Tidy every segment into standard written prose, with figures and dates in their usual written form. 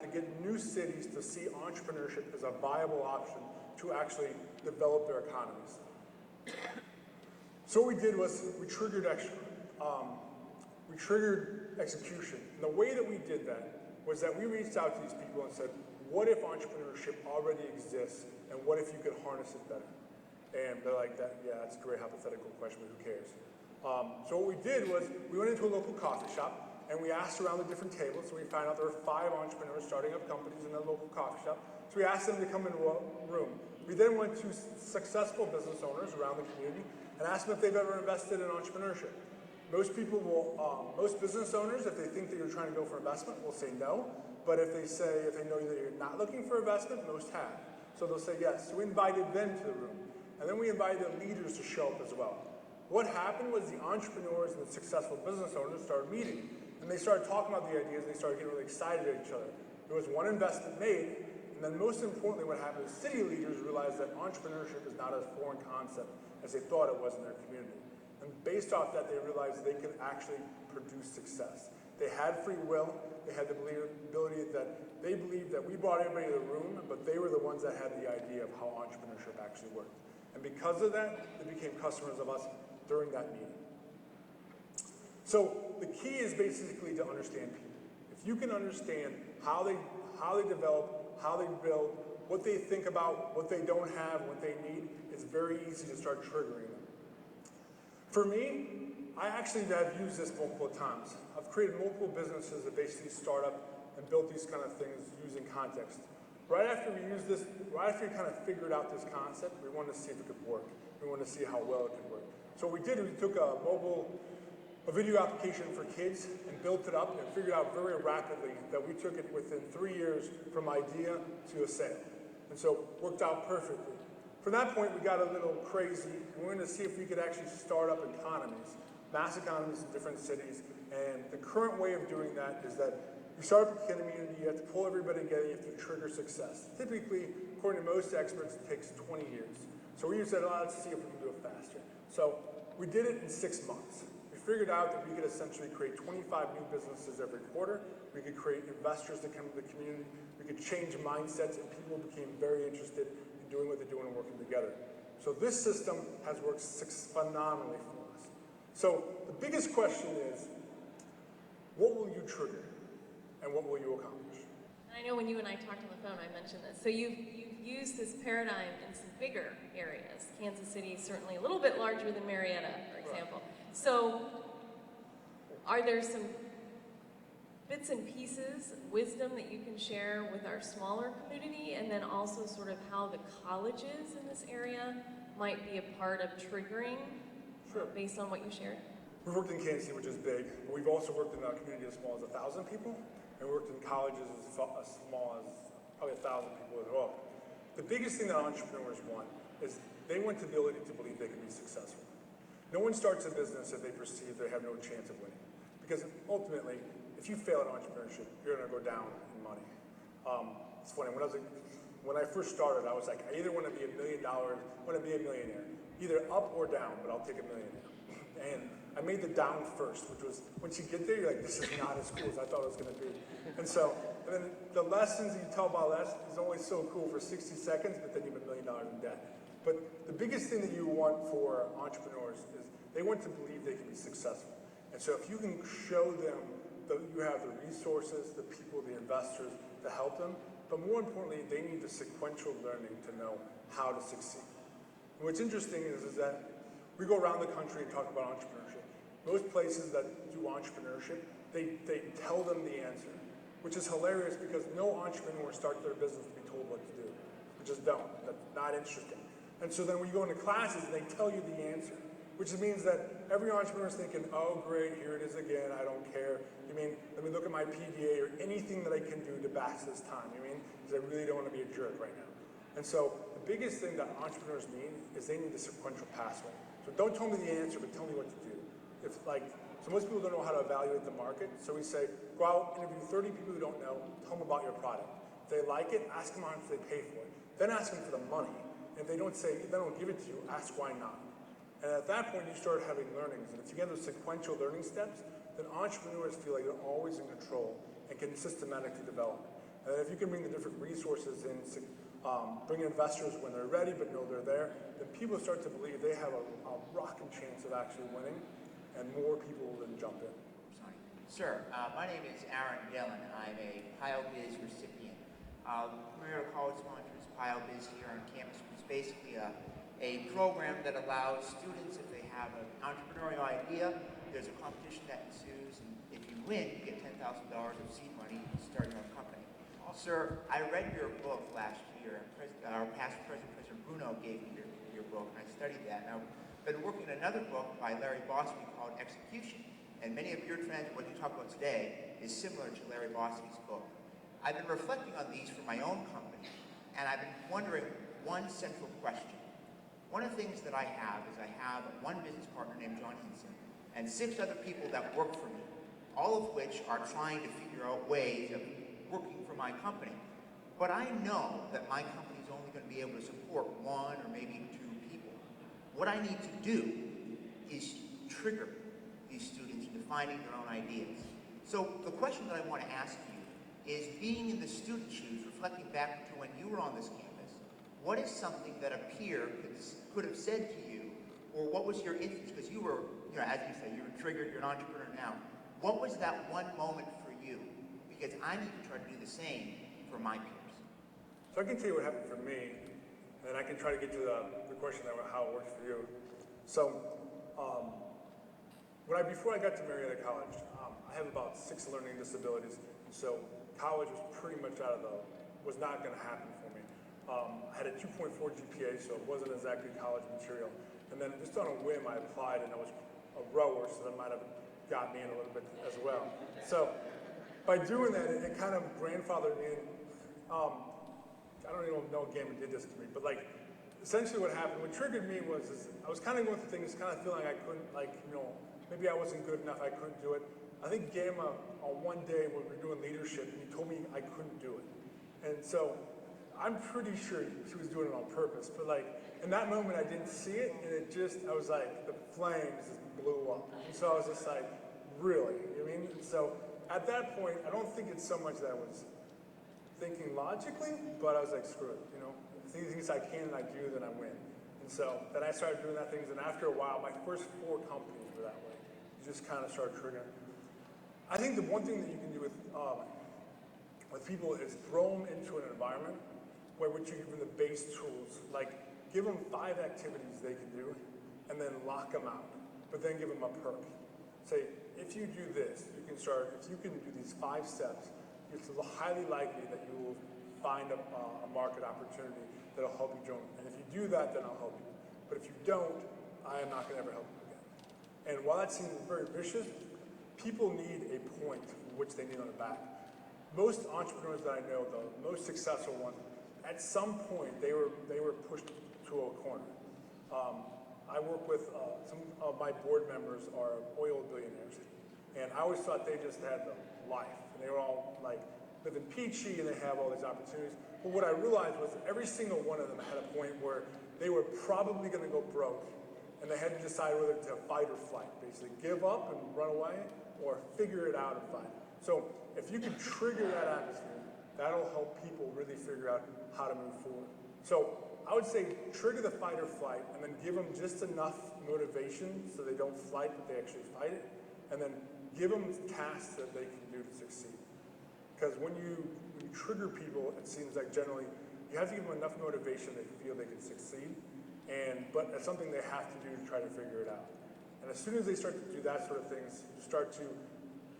to get new cities to see entrepreneurship as a viable option to actually develop their economies. So what we did was we triggered execution. And the way that we did that was that we reached out to these people and said, what if entrepreneurship already exists, and what if you could harness it better? And they're like, yeah, that's a great hypothetical question, but who cares? So what we did was we went into a local coffee shop and we asked around the different tables. So we found out there were 5 entrepreneurs starting up companies in a local coffee shop. So we asked them to come into a room. We then went to successful business owners around the community and asked them if they've ever invested in entrepreneurship. Most people will, most business owners, if they think that you're trying to go for investment, will say no. But if they know that you're not looking for investment, most have. So they'll say yes. So we invited them to the room. And then we invited the leaders to show up as well. What happened was the entrepreneurs and the successful business owners started meeting. And they started talking about the ideas, and they started getting really excited at each other. There was one investment made, and then most importantly what happened is city leaders realized that entrepreneurship is not a foreign concept as they thought it was in their community. And based off that, they realized they could actually produce success. They had free will, they had the ability that they believed that we brought everybody to the room, but they were the ones that had the idea of how entrepreneurship actually worked. And because of that, they became customers of us during that meeting. So the key is basically to understand people. If you can understand how they develop, how they build, what they think about, what they don't have, what they need, it's very easy to start triggering them. For me, I actually have used this multiple times. I've created multiple businesses that basically start up and built these kind of things using context. Right after we used this, right after we kind of figured out this concept, we wanted to see if it could work. We wanted to see how well it could work. So what we did is we took a video application for kids and built it up and figured out very rapidly that we took it within 3 years from idea to a sale. And so it worked out perfectly. From that point, we got a little crazy, and we wanted to see if we could actually start up economies, mass economies in different cities. And the current way of doing that is that you start up a community, you have to pull everybody together, you have to trigger success. Typically, according to most experts, it takes 20 years. So we said, let's see if we can do it faster. So we did it in 6 months. We figured out that we could essentially create 25 new businesses every quarter. We could create investors that come to the community. We could change mindsets, and people became very interested in doing what they're doing and working together. So this system has worked phenomenally for us. So the biggest question is, what will you trigger, and what will you accomplish? I know when you and I talked on the phone, I mentioned this. So you've used this paradigm in some bigger areas. Kansas City is certainly a little bit larger than Marietta, for example. Right. So are there some bits and pieces, wisdom that you can share with our smaller community, and then also sort of how the colleges in this area might be a part of triggering, based on what you shared? We've worked in Kansas City, which is big. We've also worked in a community as small as 1,000 people, and we worked in colleges as small as probably 1,000 people as well. The biggest thing that entrepreneurs want is they want the ability to believe they can be successful. No one starts a business if they perceive they have no chance of winning. Because ultimately, if you fail at entrepreneurship, you're going to go down in money. It's funny, when I first started, I was like, I either want to be $1 million, want to be a millionaire. Either up or down, but I'll take a millionaire. And I made the down first, which was, once you get there, you're like, this is not as cool as I thought it was going to be. And then the lessons that you tell about that is only so cool for 60 seconds, but then you have $1 million in debt. But the biggest thing that you want for entrepreneurs is they want to believe they can be successful. And so if you can show them that you have the resources, the people, the investors to help them, but more importantly, they need the sequential learning to know how to succeed. And what's interesting is that we go around the country and talk about entrepreneurship. Most places that do entrepreneurship, they tell them the answer, which is hilarious because no entrepreneur starts their business to be told what to do. We just don't. That's not interesting. And so then when you go into classes, they tell you the answer, which means that every entrepreneur is thinking, oh great, here it is again, I don't care. You mean, let me look at my PDA or anything that I can do to pass this time. You mean, because I really don't want to be a jerk right now. And so the biggest thing that entrepreneurs need is they need the sequential pathway. So don't tell me the answer, but tell me what to do. So most people don't know how to evaluate the market. So we say, go out, interview 30 people who don't know, tell them about your product. If they like it, ask them how much they pay for it. Then ask them for the money. And if they don't give it to you, ask why not. And at that point, you start having learnings. And if you get those sequential learning steps, then entrepreneurs feel like they're always in control and can systematically develop. And And if you can bring the different resources in, bring investors when they're ready but know they're there, then people start to believe they have a rocking chance of actually winning, and more people will then jump in. Sir, my name is Aaron Gehrmann. I'm a PileBiz recipient. Marietta College sponsors PileBiz here on campus, which is basically a program that allows students, if they have an entrepreneurial idea, there's a competition that ensues, and if you win, you get $10,000 of seed money to start your own company. Sir, I read your book last year. Our past President Bruno gave me your book, and I studied that. And I've been working on another book by Larry Bosby called Execution. And many of your trends, what you talk about today, is similar to Larry Bosby's book. I've been reflecting on these for my own company, and I've been wondering one central question. One of the things that I have is I have one business partner named John Hinson, and 6 other people that work for me, all of which are trying to figure out ways of working for my company. But I know that my company is only going to be able to support 1 or maybe 2 people. What I need to do is trigger these students into finding their own ideas. So the question that I want to ask you is, being in the student shoes, reflecting back to when you were on this campus, what is something that a peer could have said to you, or what was your interest? Because you were, as you say, you were triggered, you're an entrepreneur now. What was that one moment for you? Because I need to try to do the same for my peers. So I can tell you what happened for me, and I can try to get to the question of how it worked for you. So before I got to Marietta College, I have about 6 learning disabilities, and so college was pretty much was not going to happen for me. I had a 2.4 GPA, so it wasn't exactly college material. And then just on a whim, I applied, and I was a rower, so that might have got me in a little bit as well. So by doing that, it kind of grandfathered me in. I don't even know if Gehrmann did this to me, but like, essentially what happened, what triggered me was I was kind of going through things, kind of feeling like I couldn't, maybe I wasn't good enough, I couldn't do it. I think Gehrmann, on one day when we were doing leadership, he told me I couldn't do it. And so I'm pretty sure he was doing it on purpose, but like, in that moment I didn't see it, and I was like, the flames just blew up. And so I was just like, really? You know what I mean? And so at that point, I don't think it's so much that I was thinking logically, but I was like, screw it, things I can and I do, then I win. And so then I started doing that things, and after a while, my first 4 companies were that way. You just kind of start triggering. I think the one thing that you can do with people is throw them into an environment where you give them the base tools, like give them 5 activities they can do, and then lock them out, but then give them a perk. Say, if you do this, if you can do these 5 steps, it's highly likely that you will find a market opportunity that'll help you join. And if you do that, then I'll help you. But if you don't, I am not going to ever help you again. And while that seems very vicious, people need a point which they need on the back. Most entrepreneurs that I know, the most successful ones, at some point they were pushed to a corner. I work with some of my board members are oil billionaires, and I always thought they just had the life, and they were all like living peachy and they have all these opportunities. But what I realized was every single one of them had a point where they were probably going to go broke, and they had to decide whether to fight or flight, basically give up and run away or figure it out and fight. So if you can trigger that atmosphere, that'll help people really figure out how to move forward. So I would say trigger the fight or flight, and then give them just enough motivation so they don't flight, but they actually fight it, and then give them tasks that they can do to succeed. Because when you trigger people, it seems like generally you have to give them enough motivation they feel they can succeed, but it's something they have to do to try to figure it out. And as soon as they start to do that sort of things, you start to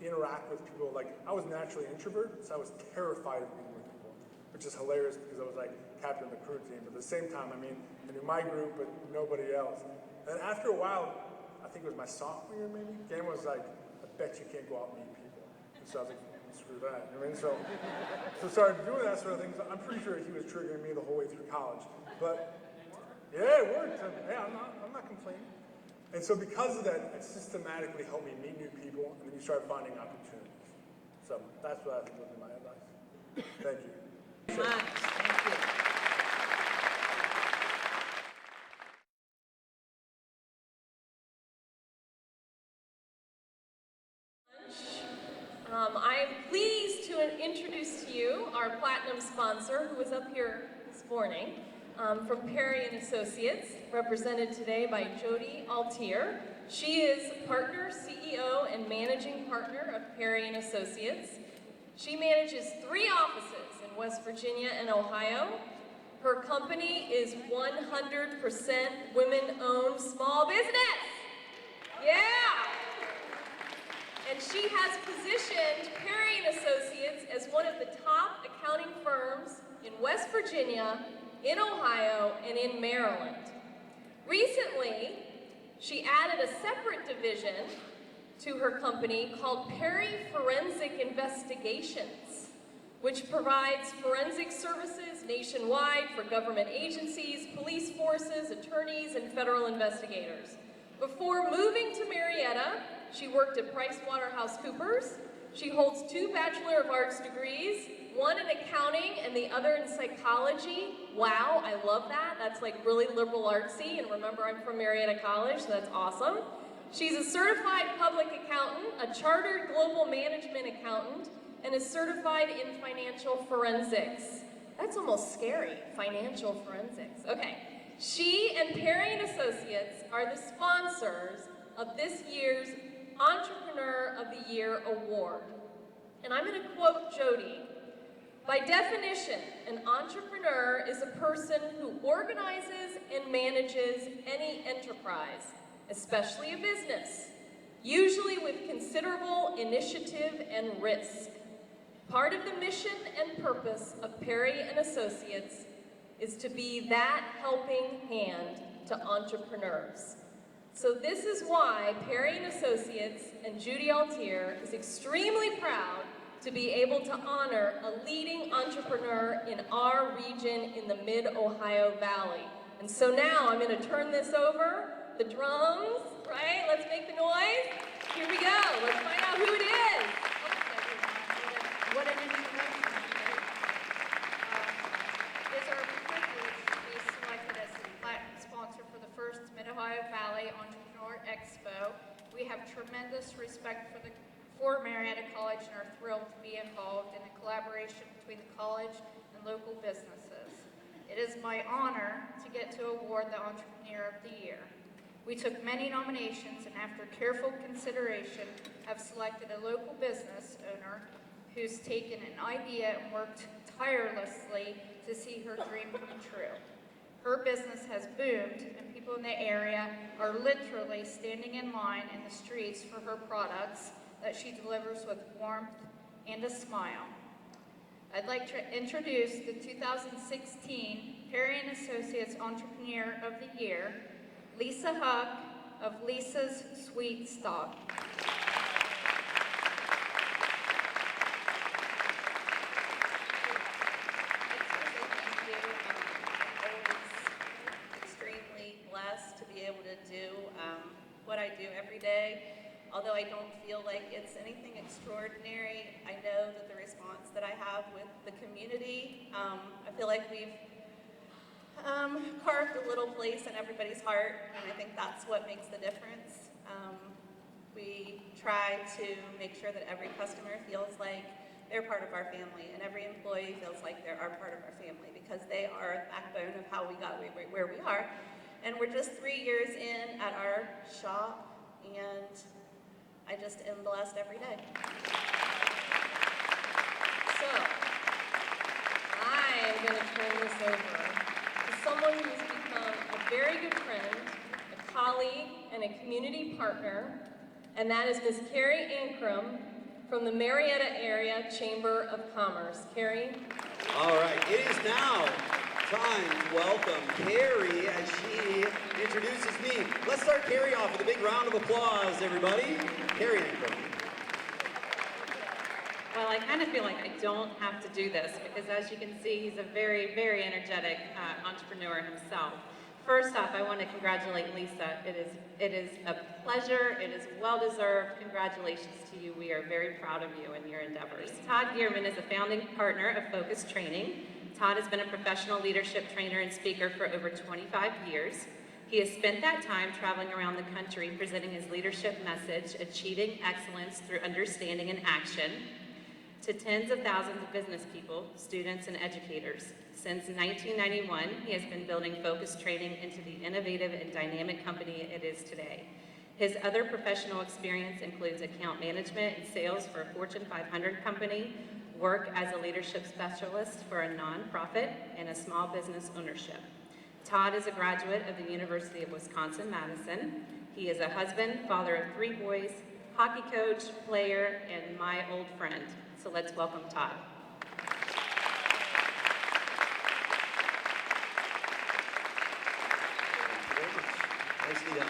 interact with people. Like, I was naturally an introvert, so I was terrified of meeting with people, which is hilarious because I was like captain of the crew team. But at the same time, I knew my group, but nobody else. And after a while, I think it was my sophomore year maybe, Gehrmann was like, I bet you can't go out and meet people. And so I was like, screw that. So started doing that sort of thing. So I'm pretty sure he was triggering me the whole way through college. But yeah, it worked. Yeah, I'm not complaining. And so because of that, it systematically helped me meet new people, and then you start finding opportunities. So that's what I think would be my advice. Thank you. Thank you. I'm pleased to introduce to you our platinum sponsor, who was up here this morning, from Perry & Associates, represented today by Jody Altier. She is partner, CEO, and managing partner of Perry & Associates. She manages 3 offices in West Virginia and Ohio. Her company is 100% women-owned small business. Yeah! And she has positioned Perry & Associates as one of the top accounting firms in West Virginia, in Ohio, and in Maryland. Recently, she added a separate division to her company called Perry Forensic Investigations, which provides forensic services nationwide for government agencies, police forces, attorneys, and federal investigators. Before moving to Marietta, she worked at PricewaterhouseCoopers. She holds 2 Bachelor of Arts degrees, one in accounting and the other in psychology. Wow, I love that. That's like really liberal artsy, and remember I'm from Marietta College, so that's awesome. She's a certified public accountant, a chartered global management accountant, and is certified in financial forensics. That's almost scary, financial forensics. Okay, she and Perry & Associates are the sponsors of this year's Entrepreneur of the Year Award. And I'm going to quote Jody. By definition, an entrepreneur is a person who organizes and manages any enterprise, especially a business, usually with considerable initiative and risk. Part of the mission and purpose of Perry & Associates is to be that helping hand to entrepreneurs. So this is why Perry & Associates and Judy Altier is extremely proud to be able to honor a leading entrepreneur in our region in the Mid-Ohio Valley. And so now I'm going to turn this over, the drums, right? Let's make the noise. Here we go. Let's find out who it is. What an introduction. It's our privilege to be selected as the platinum sponsor for the first Mid-Ohio Valley Entrepreneur Expo. We have tremendous respect for Marietta College and are thrilled to be involved in a collaboration between the college and local businesses. It is my honor to get to award the Entrepreneur of the Year. We took many nominations and after careful consideration have selected a local business owner who's taken an idea and worked tirelessly to see her dream come true. Her business has boomed and people in the area are literally standing in line in the streets for her products that she delivers with warmth and a smile. I'd like to introduce the 2016 Perry & Associates Entrepreneur of the Year, Lisa Huck of Lisa's Sweet Stock. What I do every day. Although I don't feel like it's anything extraordinary, I know that the response that I have with the community, I feel like we've carved a little place in everybody's heart, and I think that's what makes the difference. We try to make sure that every customer feels like they're part of our family, and every employee feels like they're part of our family, because they are the backbone of how we got where we are. And we're just 3 years in at our shop, and I just am blessed every day. So, I am going to turn this over to someone who's become a very good friend, a colleague, and a community partner, and that is Ms. Carrie Ankrum from the Marietta Area Chamber of Commerce. Carrie? All right, it is now time to welcome Carrie as she introduces me. Let's start Carrie off with a big round of applause, everybody. Carrie Ankrum. Well, I kind of feel like I don't have to do this because, as you can see, he's a very, very energetic entrepreneur himself. First off, I want to congratulate Lisa. It is a pleasure. It is well-deserved. Congratulations to you. We are very proud of you and your endeavors. Todd Gehrmann is a founding partner of Focus Training. Todd has been a professional leadership trainer and speaker for over 25 years. He has spent that time traveling around the country presenting his leadership message, achieving excellence through understanding and action. To tens of thousands of business people, students, and educators, since 1991, he has been building focused training into the innovative and dynamic company it is today. His other professional experience includes account management and sales for a Fortune 500 company, work as a leadership specialist for a nonprofit, and a small business ownership. Todd is a graduate of the University of Wisconsin-Madison. He is a husband, father of 3 boys, hockey coach, player, and my old friend. So let's welcome Todd. Nicely done.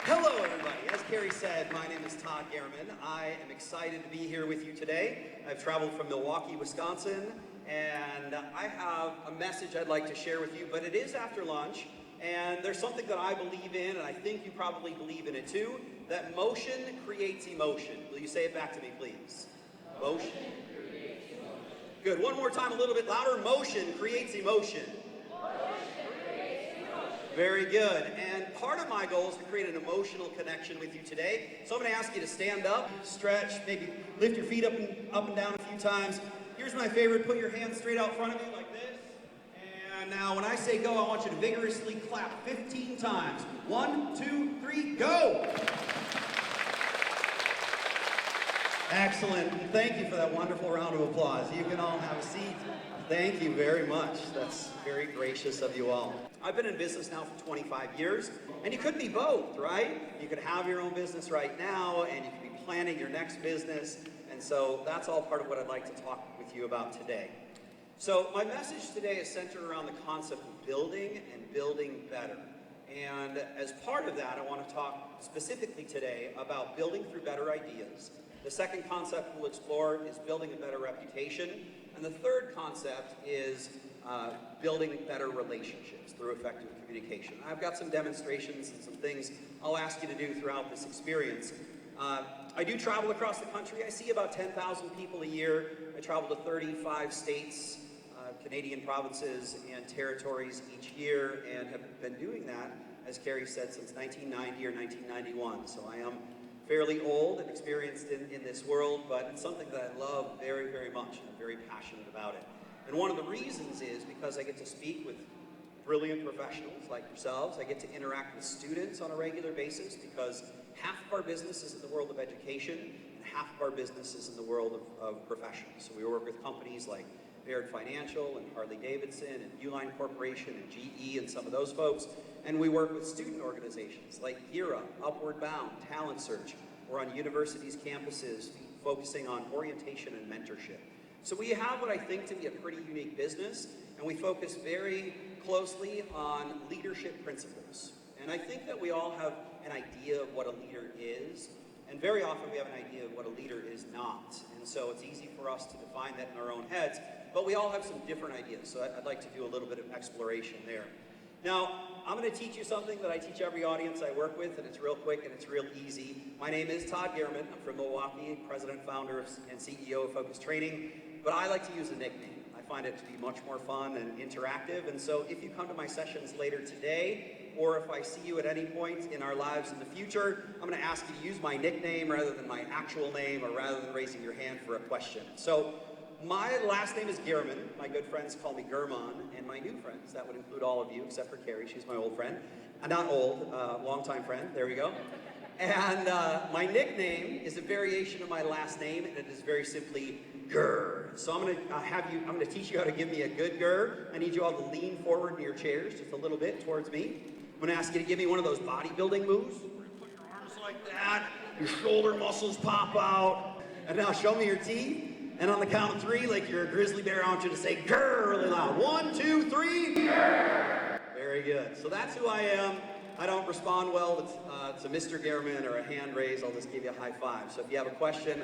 Hello, everybody. As Carrie said, my name is Todd Gehrmann. I am excited to be here with you today. I've traveled from Milwaukee, Wisconsin, and I have a message I'd like to share with you, but it is after lunch, and there's something that I believe in, and I think you probably believe in it too, that motion creates emotion. Will you say it back to me, please? Motion creates emotion. Good. One more time, a little bit louder. Motion creates emotion. Very good. And part of my goal is to create an emotional connection with you today. So I'm going to ask you to stand up, stretch, maybe lift your feet up and down a few times. Here's my favorite. Put your hands straight out front of you like this. And now when I say go, I want you to vigorously clap 15 times. 1, 2, 3, go! Excellent. Thank you for that wonderful round of applause. You can all have a seat. Thank you very much. That's very gracious of you all. I've been in business now for 25 years, and you could be both, right? You could have your own business right now, and you could be planning your next business, and so that's all part of what I'd like to talk with you about today. So my message today is centered around the concept of building and building better. And as part of that, I want to talk specifically today about building through better ideas. The second concept we'll explore is building a better reputation. And the third concept is building better relationships through effective communication. I've got some demonstrations and some things I'll ask you to do throughout this experience. I do travel across the country. I see about 10,000 people a year. I travel to 35 states, Canadian provinces, and territories each year, and have been doing that, as Carrie said, since 1990 or 1991. So I am fairly old and experienced in this world, but it's something that I love very, very much, and I'm very passionate about it. And one of the reasons is because I get to speak with brilliant professionals like yourselves. I get to interact with students on a regular basis because half of our business is in the world of education, and half of our business is in the world of professionals. So we work with companies like Baird Financial and Harley-Davidson and Uline Corporation and GE and some of those folks. And we work with student organizations like GERA, Upward Bound, Talent Search. We're on universities' campuses focusing on orientation and mentorship. So we have what I think to be a pretty unique business, and we focus very closely on leadership principles. And I think that we all have an idea of what a leader is, and very often we have an idea of what a leader is not. And so it's easy for us to define that in our own heads, but we all have some different ideas. So I'd like to do a little bit of exploration there. Now, I'm going to teach you something that I teach every audience I work with, and it's real quick and it's real easy. My name is Todd Gehrmann. I'm from Milwaukee, president, founder, and CEO of Focus Training, but I like to use a nickname. I find it to be much more fun and interactive, and so if you come to my sessions later today, or if I see you at any point in our lives in the future, I'm going to ask you to use my nickname rather than my actual name, or rather than raising your hand for a question. So my last name is Gehrmann. My good friends call me Gehrmann, and my new friends, that would include all of you except for Carrie. She's my old friend. Not old, longtime friend. There we go. And my nickname is a variation of my last name, and it is very simply Ger. So I'm going to teach you how to give me a good Ger. I need you all to lean forward in your chairs just a little bit towards me. I'm going to ask you to give me one of those bodybuilding moves. Put your arms like that. Your shoulder muscles pop out. And now show me your teeth. And on the count of 3, like you're a grizzly bear, I want you to say Grr really loud. 1, 2, 3. Grr. Very good. So that's who I am. I don't respond well to Mr. Gehrmann or a hand raise. I'll just give you a high five. So if you have a question,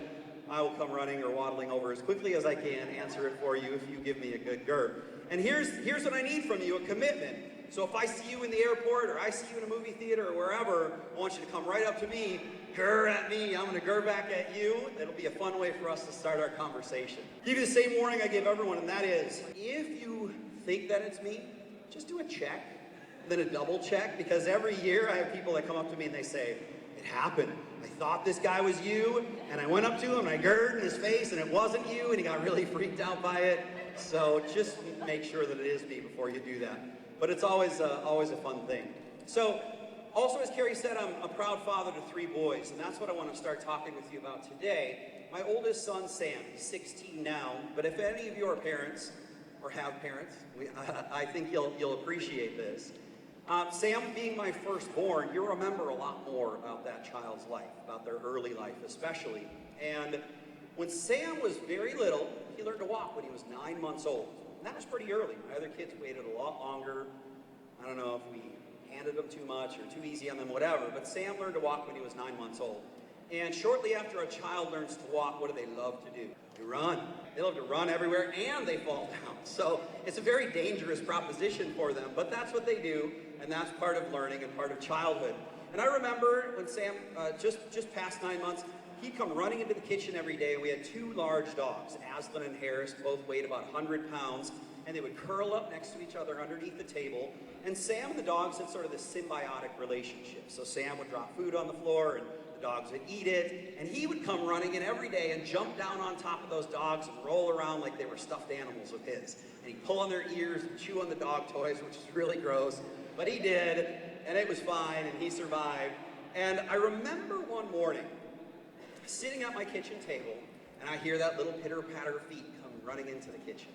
I will come running or waddling over as quickly as I can, answer it for you if you give me a good Grr. And here's what I need from you, a commitment. So if I see you in the airport or I see you in a movie theater or wherever, I want you to come right up to me, Grr at me, I'm going to Grr back at you. It'll be a fun way for us to start our conversation. Give you the same warning I give everyone, and that is, if you think that it's me, just do a check, then a double check, because every year I have people that come up to me and they say, it happened. I thought this guy was you, and I went up to him and I gurred in his face and it wasn't you, and he got really freaked out by it. So just make sure that it is me before you do that. But it's always a fun thing. So also, as Carrie said, I'm a proud father to 3 boys, and that's what I want to start talking with you about today. My oldest son, Sam, he's 16 now, but if any of you are parents, or have parents, I think you'll appreciate this. Sam being my firstborn, you'll remember a lot more about that child's life, about their early life especially. And when Sam was very little, he learned to walk when he was 9 months old. And that was pretty early. My other kids waited a lot longer. I don't know if we handed them too much or too easy on them, whatever, but Sam learned to walk when he was 9 months old. And shortly after a child learns to walk, what do they love to do? They run. They love to run everywhere, and they fall down. So it's a very dangerous proposition for them, but that's what they do, and that's part of learning and part of childhood. And I remember when Sam just past 9 months, he'd come running into the kitchen every day. We had 2 large dogs, Aslan and Harris, both weighed about 100 pounds, and they would curl up next to each other underneath the table. And Sam and the dogs had sort of this symbiotic relationship. So Sam would drop food on the floor, and the dogs would eat it, and he would come running in every day and jump down on top of those dogs and roll around like they were stuffed animals of his. And he'd pull on their ears and chew on the dog toys, which is really gross, but he did, and it was fine, and he survived. And I remember one morning, sitting at my kitchen table, and I hear that little pitter-patter feet come running into the kitchen.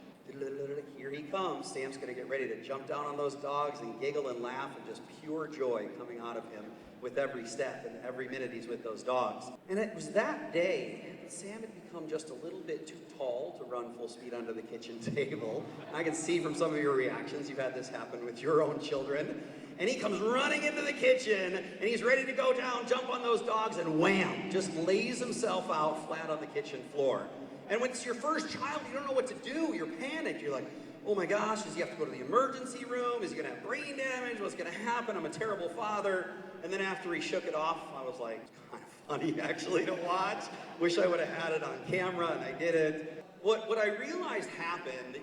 Here he comes. Sam's going to get ready to jump down on those dogs and giggle and laugh, and just pure joy coming out of him with every step and every minute he's with those dogs. And it was that day that Sam had become just a little bit too tall to run full speed under the kitchen table. I can see from some of your reactions, you've had this happen with your own children. And he comes running into the kitchen, and he's ready to go down, jump on those dogs, and wham, just lays himself out flat on the kitchen floor. And when it's your first child, you don't know what to do. You're panicked. You're like, oh my gosh, does he have to go to the emergency room? Is he going to have brain damage? What's going to happen? I'm a terrible father. And then after he shook it off, I was like, it's kind of funny actually to watch. Wish I would have had it on camera, and I didn't. What I realized happened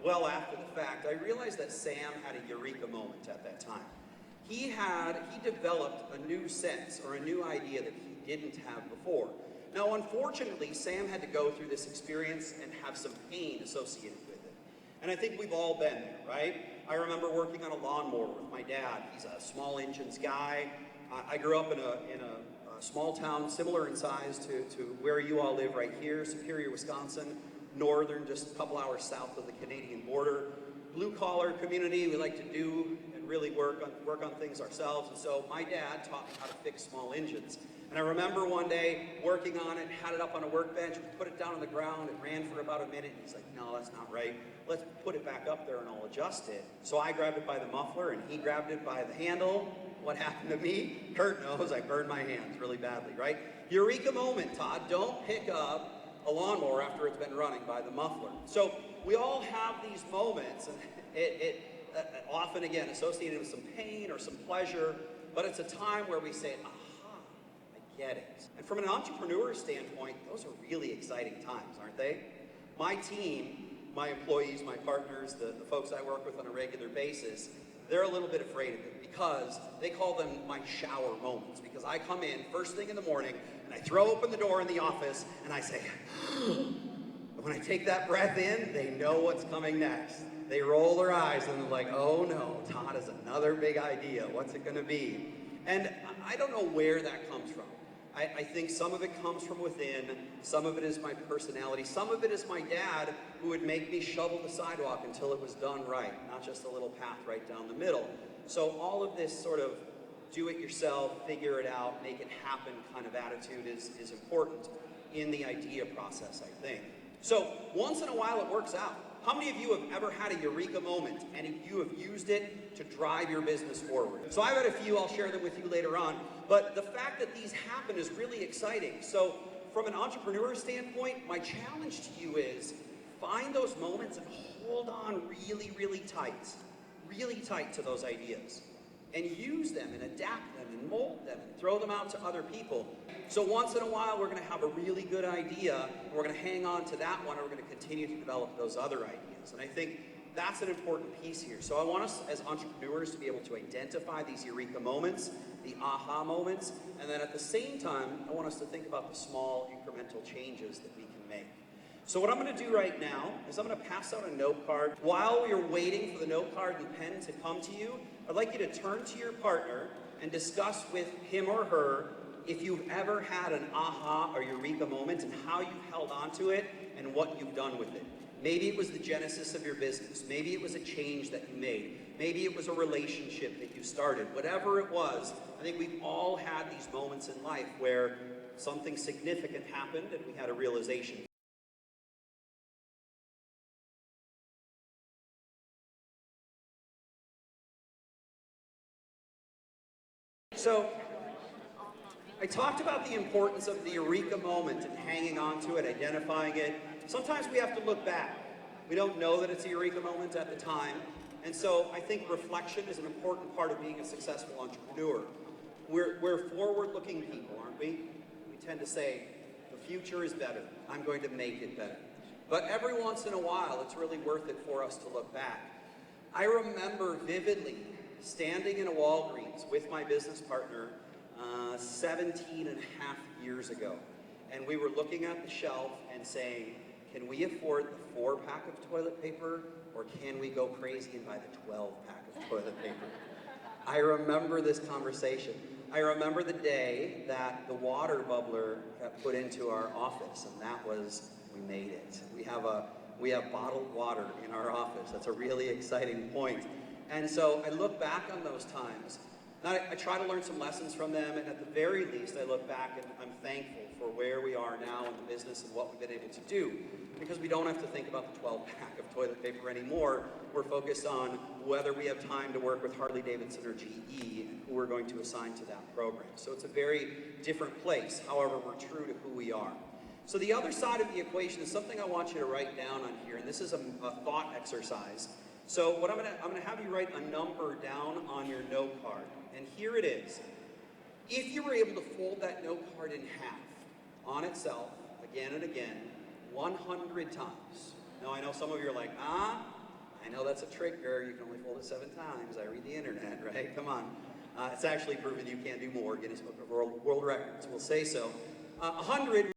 well after the fact, I realized that Sam had a eureka moment at that time. He developed a new sense or a new idea that he didn't have before. Now, unfortunately, Sam had to go through this experience and have some pain associated with it. And I think we've all been there, right? I remember working on a lawnmower with my dad. He's a small engines guy. I grew up in a small town similar in size to where you all live right here, Superior, Wisconsin, northern, just a couple hours south of the Canadian border. Blue-collar community, we like to do and really work on things ourselves. And so my dad taught me how to fix small engines. And I remember one day working on it, had it up on a workbench, put it down on the ground, it ran for about a minute, and he's like, no, that's not right. Let's put it back up there and I'll adjust it. So I grabbed it by the muffler and he grabbed it by the handle. What happened to me? Kurt knows, I burned my hands really badly, right? Eureka moment, Todd. Don't pick up a lawnmower after it's been running by the muffler. So we all have these moments, and it often, again, associated with some pain or some pleasure, but it's a time where we say, get it. And from an entrepreneur standpoint, those are really exciting times, aren't they? My team, my employees, my partners, the folks I work with on a regular basis, they're a little bit afraid of it because they call them my shower moments. Because I come in first thing in the morning and I throw open the door in the office and I say, when I take that breath in, they know what's coming next. They roll their eyes and they're like, oh no, Todd has another big idea. What's it gonna be? And I don't know where that comes from. I think some of it comes from within, some of it is my personality, some of it is my dad who would make me shovel the sidewalk until it was done right, not just a little path right down the middle. So all of this sort of do it yourself, figure it out, make it happen kind of attitude is important in the idea process, I think. So once in a while it works out. How many of you have ever had a eureka moment and you have used it to drive your business forward? So I've had a few, I'll share them with you later on, but the fact that these happen is really exciting. So from an entrepreneur standpoint, my challenge to you is find those moments and hold on really, really tight to those ideas. And use them and adapt them and mold them and throw them out to other people. So once in a while, we're gonna have a really good idea, and we're gonna hang on to that one, and we're gonna continue to develop those other ideas. And I think that's an important piece here. So I want us as entrepreneurs to be able to identify these eureka moments, the aha moments, and then at the same time, I want us to think about the small incremental changes that we can make. So what I'm going to do right now is I'm going to pass out a note card. While you're waiting for the note card and pen to come to you, I'd like you to turn to your partner and discuss with him or her if you've ever had an aha or eureka moment and how you held on to it and what you've done with it. Maybe it was the genesis of your business. Maybe it was a change that you made. Maybe it was a relationship that you started. Whatever it was, I think we've all had these moments in life where something significant happened and we had a realization. So, I talked about the importance of the eureka moment and hanging on to it, identifying it. Sometimes we have to look back. We don't know that it's a eureka moment at the time. And so I think reflection is an important part of being a successful entrepreneur. We're forward-looking people, aren't we? We tend to say, the future is better. I'm going to make it better. But every once in a while, it's really worth it for us to look back. I remember vividly standing in a Walgreens with my business partner 17 and a half years ago. And we were looking at the shelf and saying, can we afford the 4-pack of toilet paper, or can we go crazy and buy the 12-pack of toilet paper? I remember this conversation. I remember the day that the water bubbler got put into our office, and that was, we made it. We have bottled water in our office. That's a really exciting point. And so I look back on those times, and I try to learn some lessons from them, and at the very least, I look back and I'm thankful for where we are now in the business and what we've been able to do, because we don't have to think about the 12-pack of toilet paper anymore. We're focused on whether we have time to work with Harley-Davidson or GE and who we're going to assign to that program. So it's a very different place. However, we're true to who we are. So the other side of the equation is something I want you to write down on here, and this is a thought exercise. So what I'm gonna have you write a number down on your note card, and here it is. If you were able to fold that note card in half on itself again and again, 100 times. Now I know some of you are like, I know that's a trick, Gary. You can only fold it 7 times. I read the internet, right? Come on. It's actually proven you can do more. Guinness Book of World Records will say so. 100